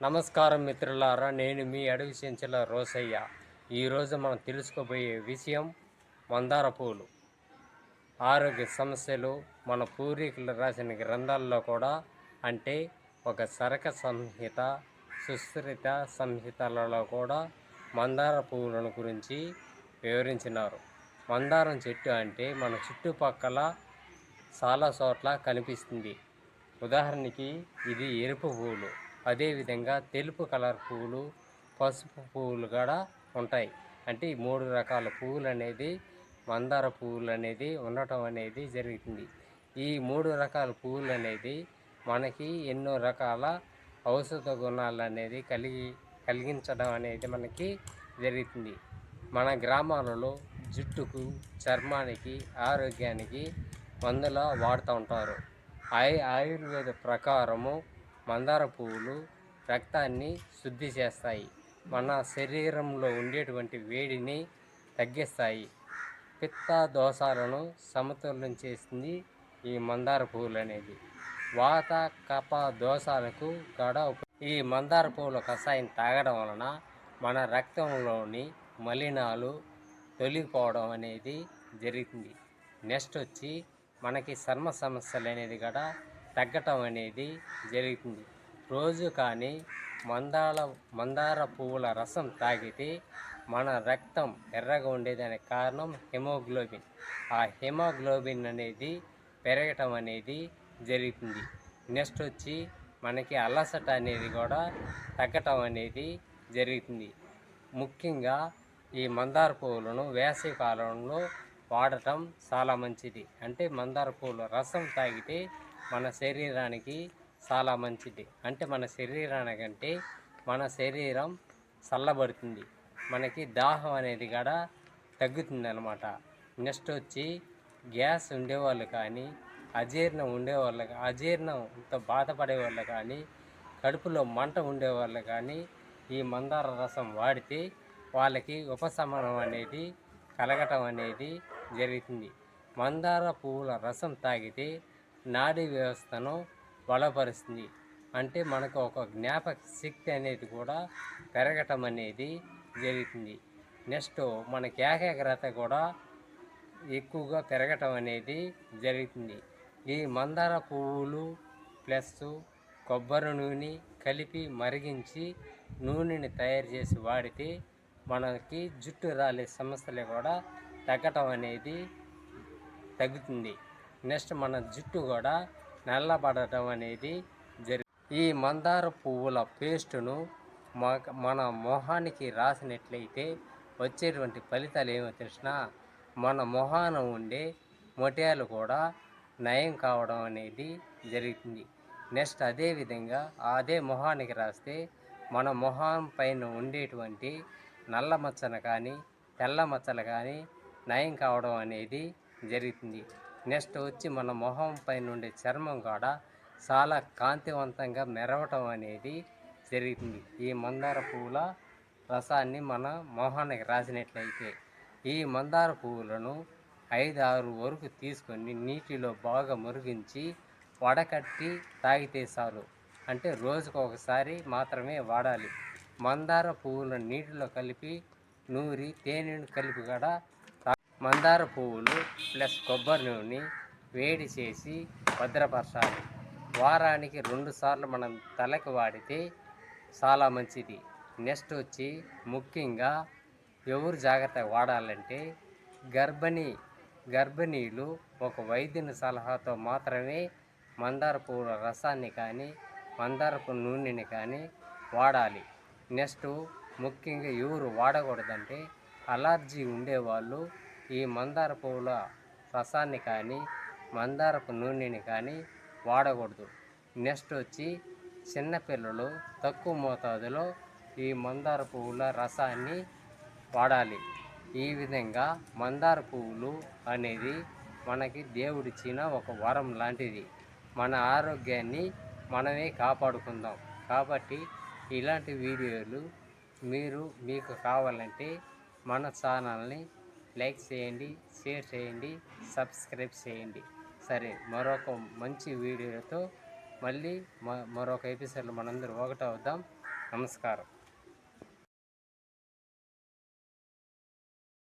నమస్కారం మిత్రులారా, నేను మీ అడవి చెంచల రోసయ్య. ఈరోజు మనం తెలుసుకోబోయే విషయం మందార పూలు. ఆరోగ్య సమస్యలు మన పూర్వీకులు రాసిన గ్రంథాల్లో కూడా, అంటే ఒక సరక సంహిత, సుశ్రిత సంహితలలో కూడా మందార పువ్వులను గురించి వివరించినారు. మందారం చెట్టు అంటే మన చుట్టుపక్కల చాలా చోట్ల కనిపిస్తుంది. ఉదాహరణకి ఇది ఎరుపు పువ్వులు, అదేవిధంగా తెలుపు కలర్ పువ్వులు, పసుపు పువ్వులు కూడా ఉంటాయి. అంటే ఈ 3 రకాల పువ్వులు అనేది మందార పువ్వులు అనేది ఉండటం అనేది జరుగుతుంది. ఈ 3 రకాల పువ్వులు అనేది మనకి ఎన్నో రకాల ఔషధ గుణాలు అనేది కలిగించడం అనేది మనకి జరుగుతుంది. మన గ్రామాలలో జుట్టుకు, చర్మానికి, ఆరోగ్యానికి మందులా వాడుతూ ఉంటారు. ఆయుర్వేద ప్రకారము మందార పువ్వులు రక్తాన్ని శుద్ధి చేస్తాయి, మన శరీరంలో ఉండేటువంటి వేడిని తగ్గిస్తాయి, పిత్త దోషాలను సమతుల్యం చేస్తుంది ఈ మందార పువ్వులు అనేది. వాత కఫ దోషాలకు కూడా ఈ మందార పువ్వుల కషాయం తాగడం వలన మన రక్తంలోని మలినాలు తొలగిపోవడం అనేది జరుగుతుంది. నెక్స్ట్ వచ్చి మనకి చర్మ సమస్యలు అనేది కూడా తగ్గటం అనేది జరుగుతుంది. రోజు కానీ మందార పువ్వుల రసం తాగితే మన రక్తం ఎర్రగా ఉండేదానికి కారణం హిమోగ్లోబిన్. ఆ హిమోగ్లోబిన్ అనేది పెరగటం అనేది జరుగుతుంది. నెక్స్ట్ వచ్చి మనకి అలసట అనేది కూడా తగ్గటం అనేది జరుగుతుంది. ముఖ్యంగా ఈ మందార పువ్వులను వేసవి కాలంలో వాడటం చాలా మంచిది. అంటే మందార పువ్వుల రసం తాగితే మన శరీరానికి చాలా మంచిది. అంటే మన శరీరానికంటే మన శరీరం చల్లబడుతుంది, మనకి దాహం అనేది కూడా తగ్గుతుంది అన్నమాట. నెక్స్ట్ వచ్చి గ్యాస్ ఉండేవాళ్ళు కానీ, అజీర్ణంతో బాధపడే వాళ్ళు కానీ, కడుపులో మంట ఉండేవాళ్ళు కానీ ఈ మందార రసం వాడితే వాళ్ళకి ఉపశమనం అనేది కలగటం అనేది జరుగుతుంది. మందార పువ్వుల రసం తాగితే నాడీ వ్యవస్థను బలపరుస్తుంది. అంటే మనకు ఒక జ్ఞాపక శక్తి అనేది కూడా పెరగటం అనేది జరుగుతుంది. నెక్స్ట్ మనకి ఏకాగ్రత కూడా ఎక్కువగా పెరగటం అనేది జరుగుతుంది. ఈ మందార పువ్వులు ప్లస్ కొబ్బరి నూనె కలిపి మరిగించి నూనెని తయారు చేసి వాడితే మనకి జుట్టు రాలే సమస్యలు కూడా తగ్గటం అనేది తగ్గుతుంది. నెక్స్ట్ మన జుట్టు కూడా నల్లబడటం అనేది ఈ మందార పువ్వుల పేస్టును మన మొహానికి రాసినట్లయితే వచ్చేటువంటి ఫలితాలు ఏమో తెలిసినా, మన మొహాన ఉండే మొటియాలు కూడా నయం కావడం అనేది జరుగుతుంది. నెక్స్ట్ అదేవిధంగా అదే మొహానికి రాస్తే మన మొహం పైన ఉండేటువంటి నల్ల మచ్చలు కానీ, తెల్ల మచ్చలు కానీ నయం కావడం అనేది జరుగుతుంది. నెక్స్ట్ వచ్చి మన మొహం పైన ఉండే చర్మం కూడా చాలా కాంతివంతంగా మెరవటం అనేది జరుగుతుంది. ఈ మందార పువ్వుల రసాన్ని మన మొహానికి రాసినట్లయితే ఈ మందార పువ్వులను 5-6 వరకు తీసుకొని నీటిలో బాగా మరిగించి వడకట్టి తాగితే చాలు. అంటే రోజుకు ఒకసారి మాత్రమే వాడాలి. మందార పువ్వులను నీటిలో కలిపి నూరి తేనెను కలిపి కూడా మందార పువ్వులు ప్లస్ కొబ్బరి నూనె వేడి చేసి భద్రపరచాలి. వారానికి 2 సార్లు మనం తలకి వాడితే చాలా మంచిది. నెక్స్ట్ వచ్చి ముఖ్యంగా ఎవరు జాగ్రత్తగా వాడాలంటే గర్భిణీలు ఒక వైద్యుని సలహాతో మాత్రమే మందార పువ్వుల రసాన్ని కానీ, మందారపు నూనెని కానీ వాడాలి. నెక్స్ట్ ముఖ్యంగా ఎవరు వాడకూడదంటే అలర్జీ ఉండేవాళ్ళు ఈ మందార పువ్వుల రసాన్ని కానీ, మందారపు నూనెని కానీ వాడకూడదు. నెక్స్ట్ వచ్చి చిన్నపిల్లలు తక్కువ మోతాదులో ఈ మందార పువ్వుల రసాన్ని వాడాలి. ఈ విధంగా మందార పువ్వులు అనేది మనకి దేవుడిచ్చిన ఒక వరం లాంటిది. మన ఆరోగ్యాన్ని మనమే కాపాడుకుందాం. కాబట్టి ఇలాంటి వీడియోలు మీకు కావాలంటే మన ఛానల్ని లైక్ చేయండి, షేర్ చేయండి, సబ్స్క్రైబ్ చేయండి. సరే, మరొక మంచి వీడియోతో మళ్ళీ మరొక ఎపిసోడ్లో మనందరూ ఒకటవుదాం. నమస్కారం.